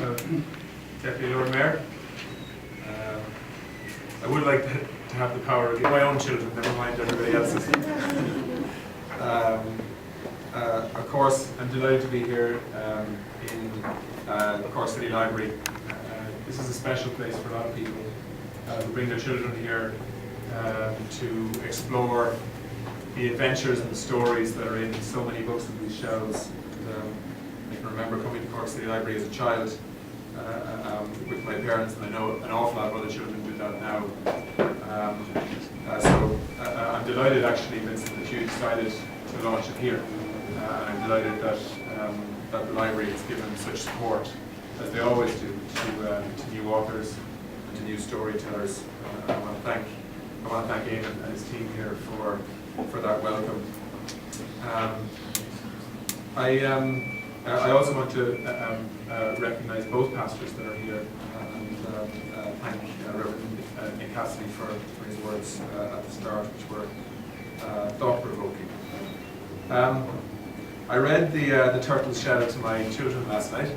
Deputy Lord Mayor. I would like to have the power of my own children, never mind everybody else's. Of course, I'm delighted to be here in the Cork City Library. This is a special place for a lot of people who bring their children here to explore the adventures and the stories that are in so many books on these shelves. I can remember coming to Cork City Library as a child with my parents, and I know an awful lot of other children do that now. So I'm delighted actually, Vincent, that you decided to launch it here. I'm delighted that that the library has given such support, as they always do, to new authors and to new storytellers. I want to thank Eamon and his team here for that welcome. I also want to recognise both pastors that are here and thank Reverend Eke for his words at the start, which were thought-provoking. I read the Turtle's Shell to my children last night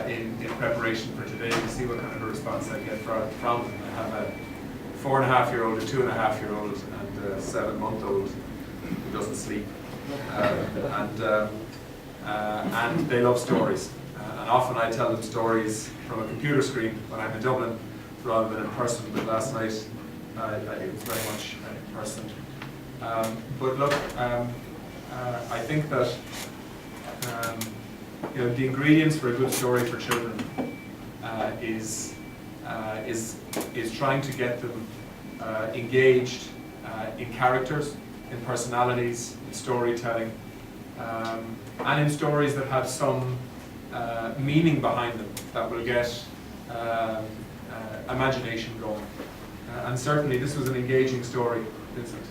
in preparation for today to see what kind of a response I get from them. I have a 4.5-year-old, a 2.5-year-old, and a 7-month-old who doesn't sleep. And they love stories. And often I tell them stories from a computer screen when I'm in Dublin rather than in person, but last night it was very much in person. But look, I think that the ingredients for a good story for children is trying to get them engaged in characters, in personalities, in storytelling, and in stories that have some meaning behind them that will get imagination going. And certainly this was an engaging story, Vincent.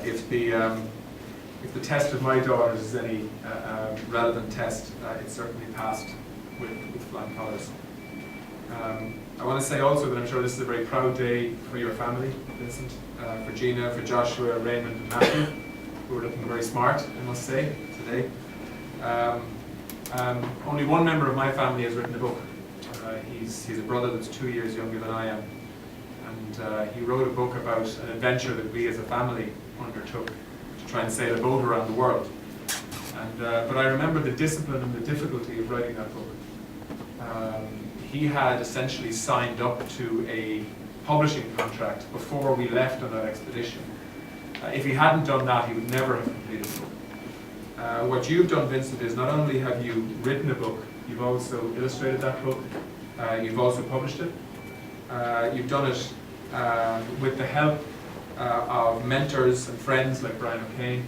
If the test of my daughters is any relevant test, it certainly passed with flying colours. I want to say also that I'm sure this is a very proud day for your family, Vincent, for Gina, for Joshua, Raymond and Matthew, who are looking very smart, I must say, today. Only one member of my family has written a book. He's a brother that's 2 years younger than I am. And he wrote a book about an adventure that we as a family undertook to try and sail a boat around the world. But I remember the discipline and the difficulty of writing that book. He had essentially signed up to a publishing contract before we left on that expedition. If he hadn't done that, he would never have completed the book. What you've done, Vincent, is not only have you written a book, you've also illustrated that book, you've also published it. You've done it with the help of mentors and friends like Brian O'Kane,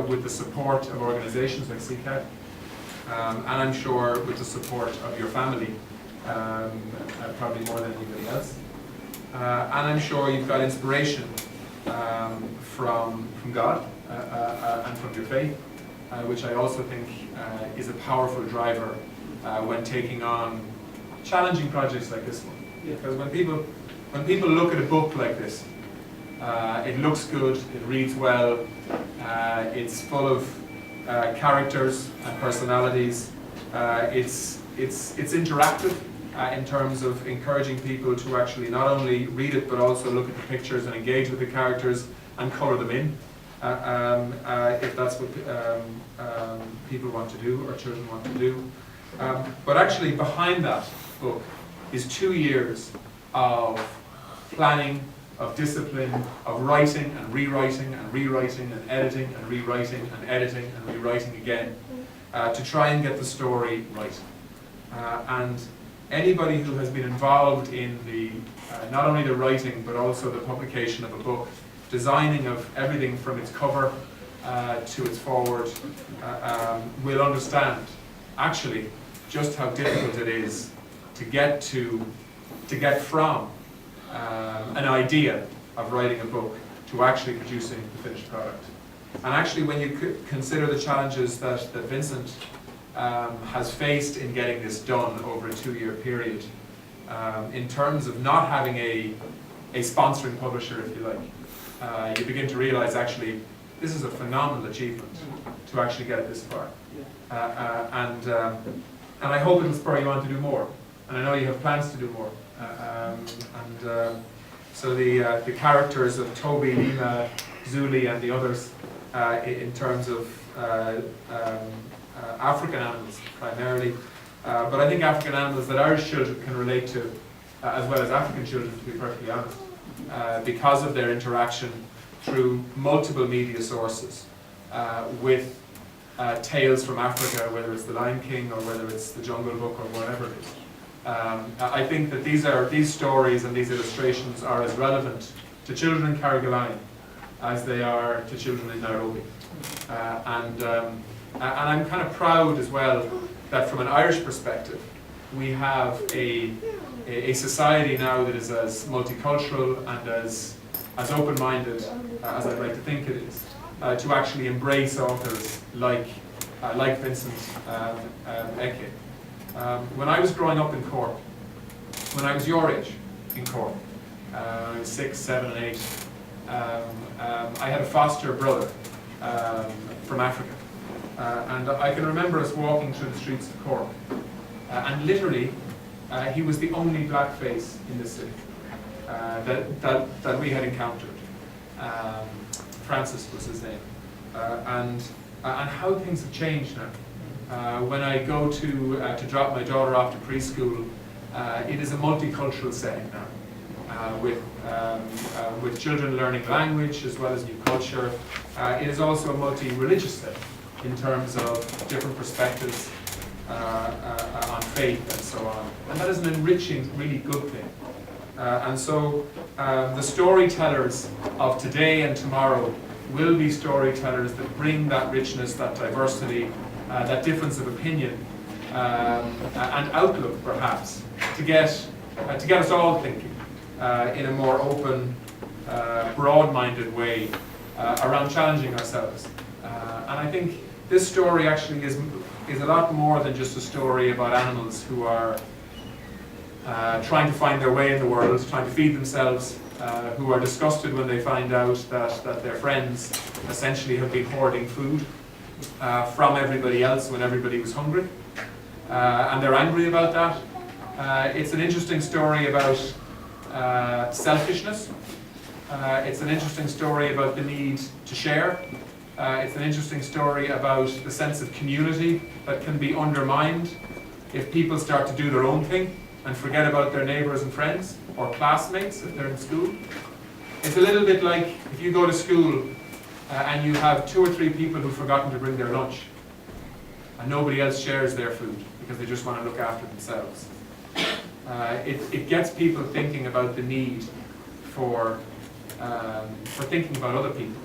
with the support of organisations like CCAT, and I'm sure with the support of your family, probably more than anybody else. And I'm sure you've got inspiration from God and from your faith, which I also think is a powerful driver when taking on challenging projects like this one. Because when people look at a book like this, it looks good, it reads well, it's full of characters and personalities. It's interactive in terms of encouraging people to actually not only read it but also look at the pictures and engage with the characters and colour them in, if that's what people want to do or children want to do. But actually behind that book is 2 years of planning, of discipline, of writing and rewriting and rewriting and editing and rewriting and editing and rewriting again to try and get the story right. And anybody who has been involved in the not only the writing but also the publication of a book, designing of everything from its cover to its forward, will understand actually just how difficult it is to get from an idea of writing a book to actually producing the finished product. And actually when you consider the challenges that Vincent has faced in getting this done over a 2-year period, in terms of not having a sponsoring publisher, if you like, you begin to realize actually this is a phenomenal achievement to actually get it this far. And I hope it'll spur you on to do more. And I know you have plans to do more. So the characters of Toby, Lima, Zuli, and the others, in terms of African animals primarily, but I think African animals that Irish children can relate to, as well as African children, to be perfectly honest, because of their interaction through multiple media sources with tales from Africa, whether it's the Lion King or whether it's the Jungle Book or whatever it is. I think that these stories and these illustrations are as relevant to children in Carrigaline as they are to children in Nairobi. And I'm kind of proud as well that from an Irish perspective, we have a society now that is as multicultural and as open-minded as I'd like to think it is, to actually embrace authors like Vincent Eke. When I was growing up in Cork, when I was your age in Cork, I was 6, 7, and 8, I had a foster brother from Africa. And I can remember us walking through the streets of Cork, and literally he was the only black face in the city that we had encountered. Francis was his name. And how things have changed now. When I go to drop my daughter off to preschool, it is a multicultural setting now, with children learning language as well as new culture. It is also a multi-religious setting in terms of different perspectives on faith and so on. And that is an enriching, really good thing. And so the storytellers of today and tomorrow will be storytellers that bring that richness, that diversity, that difference of opinion and outlook, perhaps, to get us all thinking in a more open, broad-minded way around challenging ourselves. And I think this story actually is a lot more than just a story about animals who are trying to find their way in the world, trying to feed themselves, who are disgusted when they find out that their friends essentially have been hoarding food from everybody else when everybody was hungry, and they're angry about that. It's an interesting story about selfishness. It's an interesting story about the need to share. It's an interesting story about the sense of community that can be undermined if people start to do their own thing and forget about their neighbours and friends, or classmates if they're in school. It's a little bit like if you go to school and you have 2 or 3 people who've forgotten to bring their lunch, and nobody else shares their food because they just want to look after themselves. It gets people thinking about the need for thinking about other people,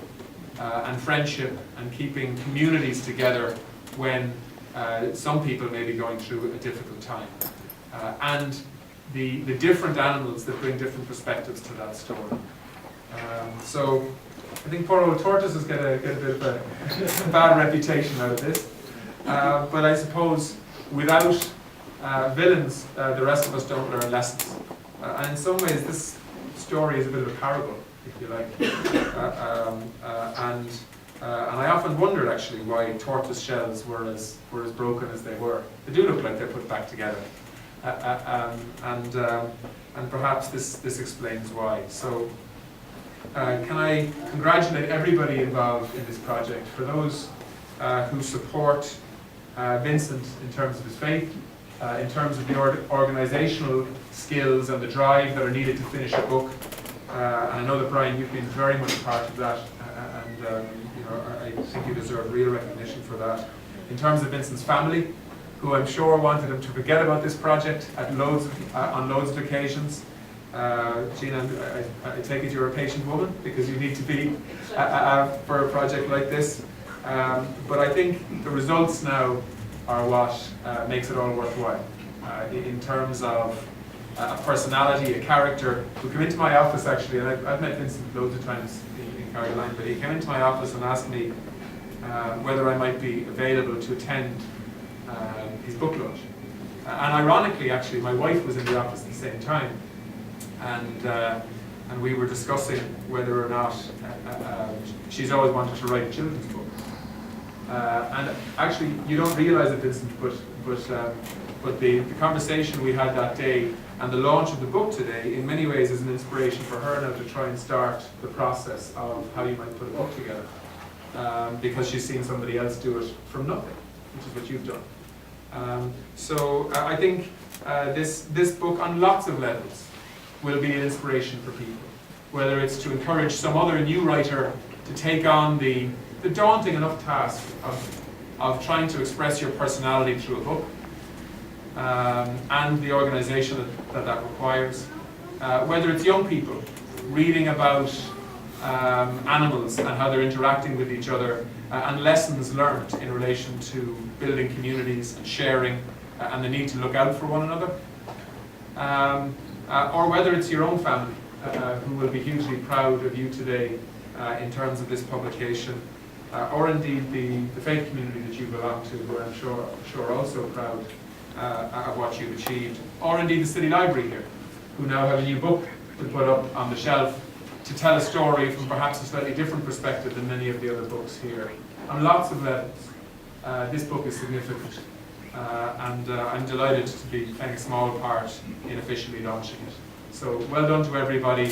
and friendship, and keeping communities together when some people may be going through a difficult time. And the different animals that bring different perspectives to that story. So I think poor old tortoises get a bit of a bad reputation out of this. But I suppose without villains, the rest of us don't learn lessons. And in some ways this story is a bit of a parable, if you like. And I often wondered actually why tortoise shells were as broken as they were. They do look like they're put back together. And perhaps this explains why. So can I congratulate everybody involved in this project, for those who support Vincent in terms of his faith, in terms of the organizational skills and the drive that are needed to finish a book. And I know that, Brian, you've been very much a part of that, and you know, I think you deserve real recognition for that. In terms of Vincent's family, who I'm sure wanted him to forget about this project on loads of occasions. Gina, I take it you're a patient woman, because you need to be for a project like this. But I think the results now are what makes it all worthwhile. In terms of a personality, a character, who came into my office actually, and I've met Vincent loads of times in Carrigaline, but he came into my office and asked me whether I might be available to attend his book launch. And ironically, actually, my wife was in the office at the same time, and we were discussing whether or not she's always wanted to write a children's book. And actually, you don't realise it, Vincent, but the conversation we had that day and the launch of the book today, in many ways, is an inspiration for her now to try and start the process of how you might put a book together. Because she's seen somebody else do it from nothing, which is what you've done. So I think this book, on lots of levels, will be an inspiration for people. Whether it's to encourage some other new writer to take on the daunting enough task of trying to express your personality through a book, and the organisation that requires. Whether it's young people reading about animals and how they're interacting with each other, and lessons learned in relation to building communities and sharing, and the need to look out for one another. Or whether it's your own family, who will be hugely proud of you today in terms of this publication, or indeed the faith community that you belong to, who I'm sure are also proud of what you've achieved, or indeed the City Library here, who now have a new book to put up on the shelf to tell a story from perhaps a slightly different perspective than many of the other books here. On lots of levels, this book is significant, and I'm delighted to be playing a small part in officially launching it. So well done to everybody.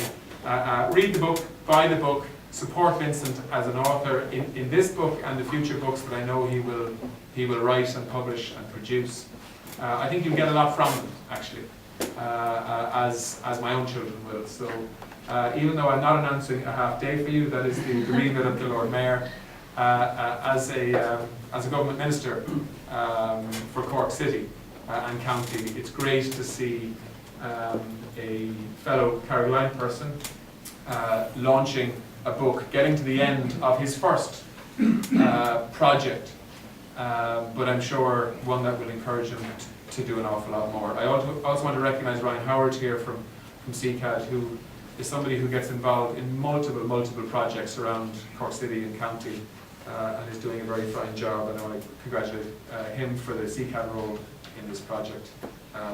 Read the book, buy the book, support Vincent as an author in this book and the future books that I know he will write and publish and produce. I think you'll get a lot from them, actually, as my own children will. So even though I'm not announcing a half day for you, that is the remit of the Lord Mayor, as a government minister for Cork City and County, it's great to see a fellow Carolina person launching a book, getting to the end of his first project, but I'm sure one that will encourage him to do an awful lot more. I also want to recognise Ryan Howard here from CCAD, who is somebody who gets involved in multiple projects around Cork City and County, and is doing a very fine job. And I want to congratulate him for the CCAD role in this project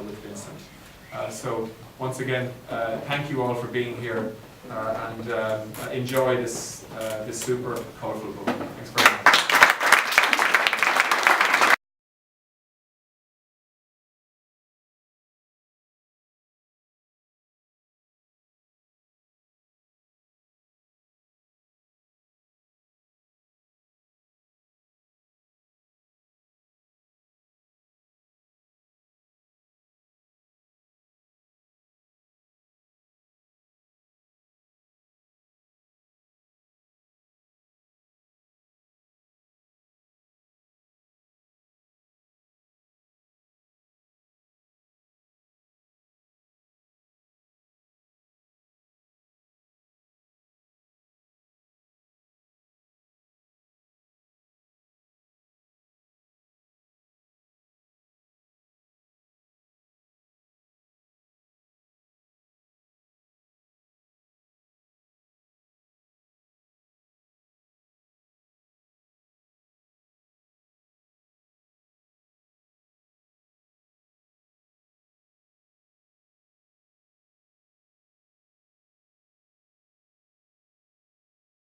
with Vincent. So once again, thank you all for being here, and enjoy this super colourful book. Thanks very much.